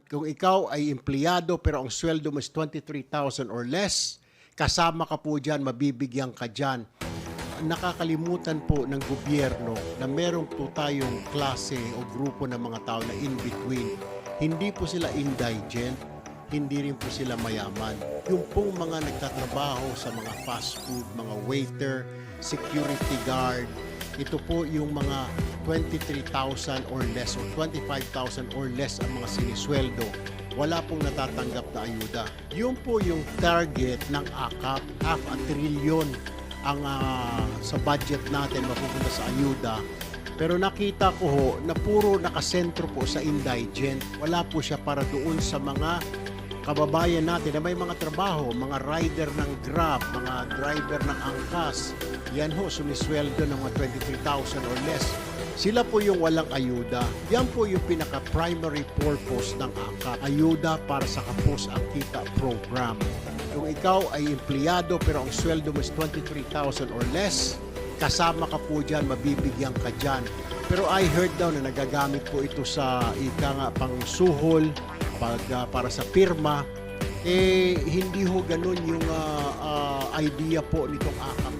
Kung ikaw ay empleyado pero ang sweldo mo is 23,000 or less, kasama ka po dyan, mabibigyan ka dyan. Nakakalimutan po ng gobyerno na meron po tayong klase o grupo ng mga tao na in between. Hindi po sila indigent, hindi rin po sila mayaman. Yung pong mga nagtatrabaho sa mga fast food, mga waiter, security guard, ito po yung mga 23,000 or less o 25,000 or less ang mga sinisweldo. Wala pong natatanggap na ayuda. Yun po yung target ng AKAP, half a trillion ang sa budget natin mapupunta sa ayuda. Pero nakita ko ho na puro nakasentro po sa indigent. Wala po siya para doon sa mga kababayan natin na may mga trabaho, mga rider ng Grab, mga driver ng angkas. Yan ho, sumisweldo ng mga 23,000 or less. Sila po yung walang ayuda. Yan po yung pinaka-primary purpose ng AKAP. Ayuda para sa Kapos ang Kita program. Kung ikaw ay empleyado pero ang sweldo mo is 23,000 or less, kasama ka po dyan, mabibigyan ka dyan. Pero I heard daw na nagagamit po ito sa pang suhol, para sa pirma, hindi ho ganun yung idea po nitong AKAP